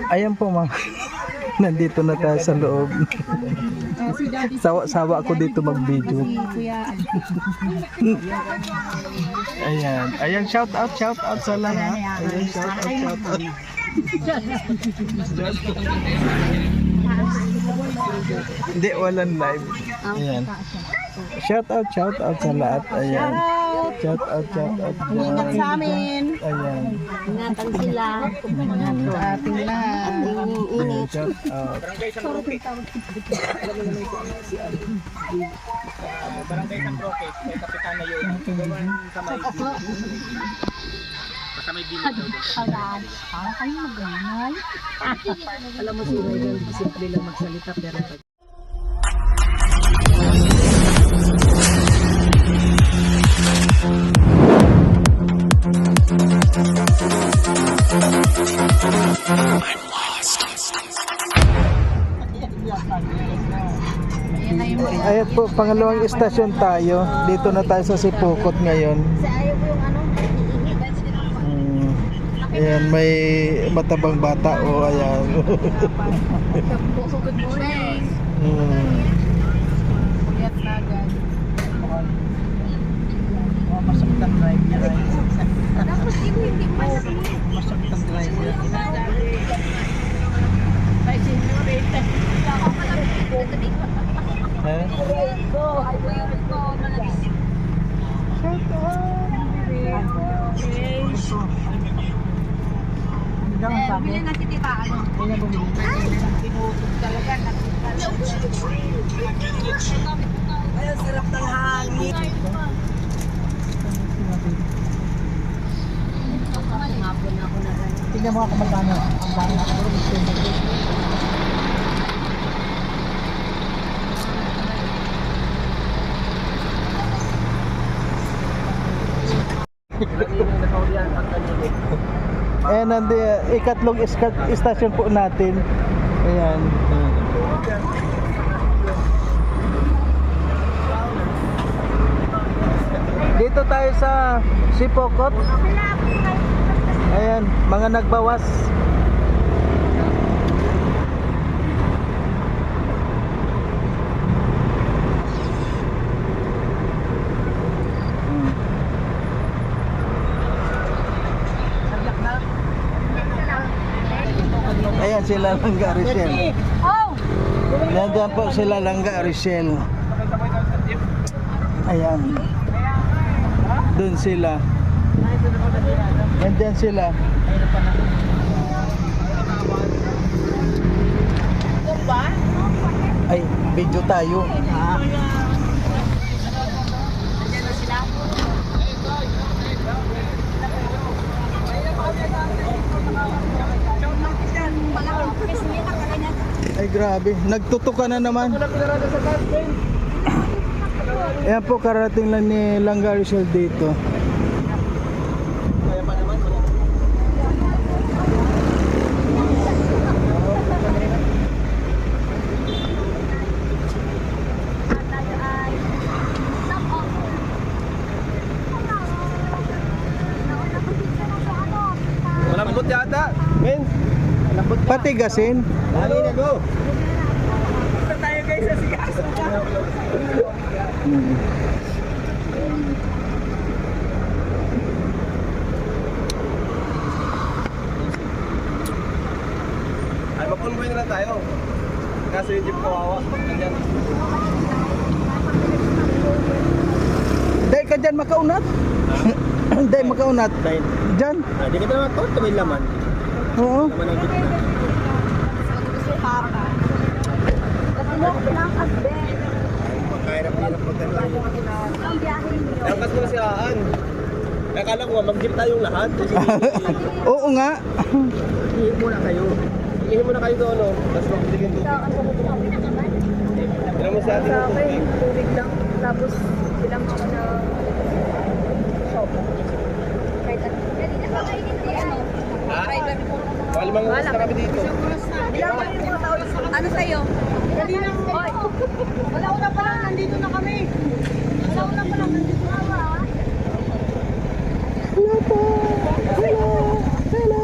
Ayan po mga. Nandito na tayo sa loob. Sawa ako dito mag-video. Ayan. Ayan, shout out sa lahat. Ayan, shout out. Hindi, walang live. Ayan. Shout out sa lahat. Ayan. Shout out. Ingat sa amin. Ayan. Ingatan sila. Ating lahat. Ayan, shout out. Barangay ng Roque, may kapitan na yun. Sa may basta may bilag daw doon. Para kayo mag-anay. Alam mo si Raylan, simple lang magsalita pero pag Ayan po, pangalawang istasyon tayo. Dito na tayo sa Sipokot ngayon. Ayan, may matabang bata. O, ayan. good morning. Kuyat na agad. Masakit ang drive niya. Tapos hindi pa Masakit ang drive niya. ay sinurita. Ako pa lang dito. Ha? Bili na si Tita, ano? Tinutog talaga. Ay, sarap ng hangin. Hapon ako na rin. Tingnan mo ako magkano. Ang dami ako. Ayan, ikatlong istasyon po natin. Ayan. Dito tayo sa Sipokot. Ayan, mga nagbawas. Ayan sila Langga Rachel. Nandiyan po sila Langga Rachel. Ayan. Doon sila. Nandiyan sila. Ay, video tayo. Ay grabe, nagtutuka na naman. Ayan po, karating lang ni Langga Rachel dito. Malambot yata. Men. Patigasin. Dali na go. Ito tayo guys sa sigaso. Ay, mapunboy na lang tayo. Kaso yung jeep kawawa. Andyan. Dahil ka dyan makaunat. Dahil makaunat. Dyan. Di kita naman ito. Ito may laman. Oo. Laman ang jeep na. Papa. Pagkahirap nila pagkano. Ang biyahe niyo. Lakas mo na si Aan. Akala ko mag-jeep tayong lahat. Kasi Oo nga. ihip muna kayo. Ihip muna kayo doon. Tapos magbitigin tubig. Tira mo sa atin Sa ng akin, tubig. tubig lang. Tapos, bilang ako na shop. Kahit ano. Ha? Malimang oras na kami dito. Ano sa'yo? Kanina, oy. Wala ko na pala, nandito na kami. Wala ko na pala, nandito na kami. Hello po. Hello. Hello.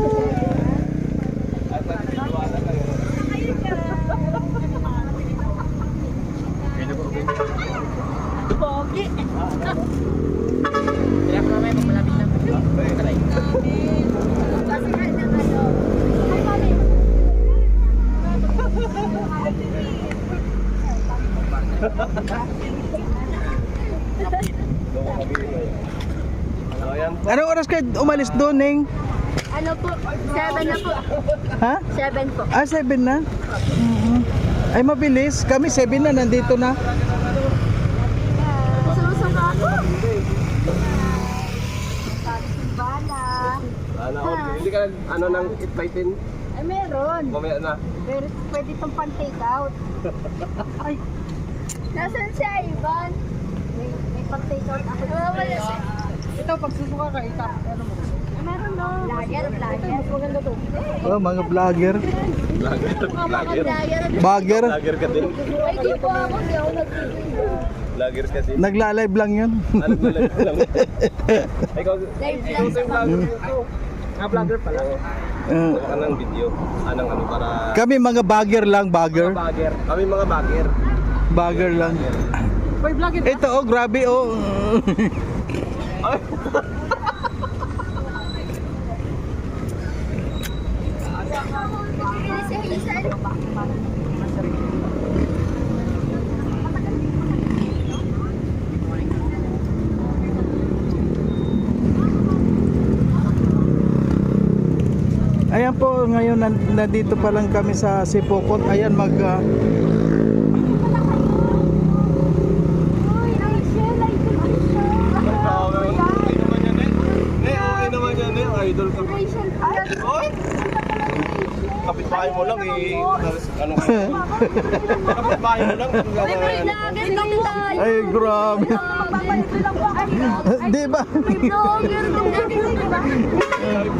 Anong oras kayo umalis doon, Neng? Ano po? 7 na po. Ha? 7 po. Ah, 7 na? Ay, mabilis. Kami 7 na, nandito na. Susunod ako. Bala. Hindi ka ano nang itbaitin? Ay, meron. Mamaya na. Pero pwede itong pan-take out. Ay. Nasaan siya, Ivan? May pan-take out ako. Ito, pag susuka ka, ano mo? Meron no. Vlogger. Mas maganda to. Oh, mga vlogger. Vlogger. Bagger. Vlogger ka din. Ay, di po ako. Di ako nag-video. Vlogger ka din. Nagla-live lang yun. Ano ba lang? Ikaw, Live ikaw lang. sa vlogger dito. Vlogger pala. Gawa ka ng video. Anong ano para... Kami mga bagger lang, bagger. Bagger. Kami mga bagger. Bagger lang. Boy, vlogger. Ito, oh, grabe, oh. Ayan po, ngayon nandito pa lang kami sa Sipokot. Ayan Okay naman yan eh. Idol ka. Oy! Kapitbahay mo lang eh. Ano ka? Kapitbahay mo lang. Ay, grabe. Di ba?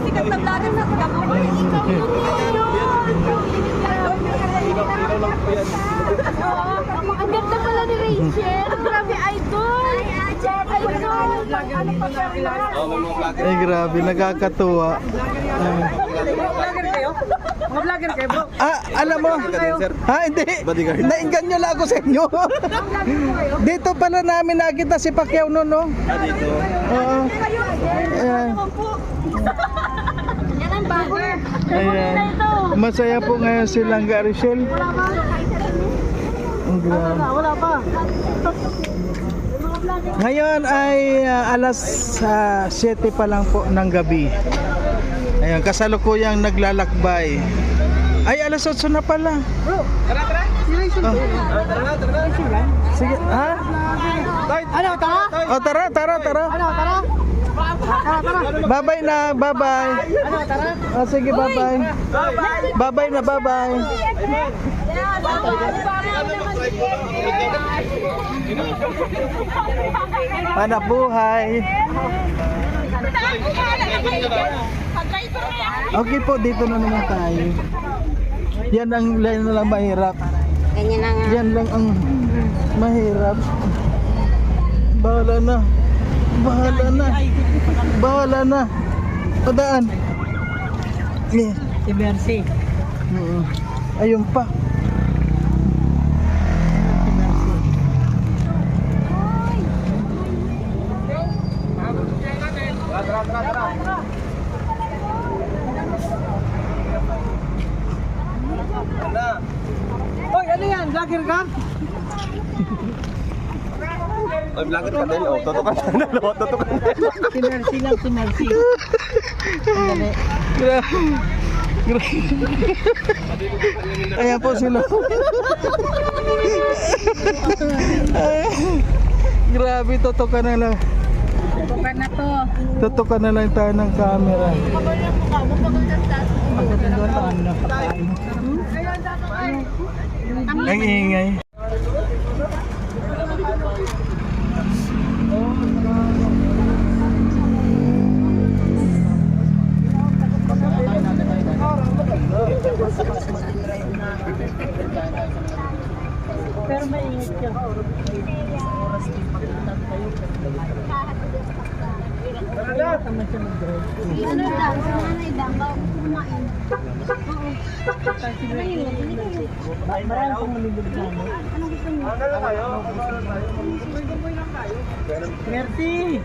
Sikat na vlogger sa Singapore. Ikaw yun. Ilaw lang po yan. Ang ganda pala ni Rachel. Grabe, idol. Idol. Ano pa ba? Oh, may mga vlogger. Ay, grabe, nakakatuwa. Vlogger kayo? Mga vlogger kayo, bro. Ah, alam mo? Ha, hindi. Bodyguard. Nainganyo lang ako sa inyo. Dito pala namin nakita si Pacquiao noon, no? Dito. Oo. Ayan. Yan ang bagger. Ayan. Masaya po ngayon si Langga Richelle. Ang grabe. Wala pa. Ngayon ay alas 7 pa lang po ng gabi. Ayan, kasalukuyang naglalakbay. Ay, alas 8 na pala. Bro, tara. Si Rachel. Oh. Tara. Sige, ha? Ano, tara? Oh, tara. Ano, tara? Tara. Bye-bye na, bye-bye. Ano, tara? Oh, sige, bye-bye. Bye-bye na, bye-bye. Hanap buhay. Okay po, dito na naman tayo. Yan ang lang mahirap. Ganyan na nga. Yan lang ang mahirap. Bahala na. Bahala na. Padaan. Si Mercy. Ayun pa. Si Mercy. Tara. Hoy, ano yan? Vlogger ka? Ay, vlogger ka din. Oh, tutukan ka na. Tutukan. Si Mercy lang, si Mercy. Dali. Ayan po sila. Grabe, tutukan na lang. Bukan na to. Tutukan na lang tayo ng camera. Kapag yung mukha mo, pagod na taas. Ang ingay. Pero mainit ka. Ano lang, sanay lang. Bago kumain. Marami pong malulog sa mo. Anong gusto niyo? Mercy!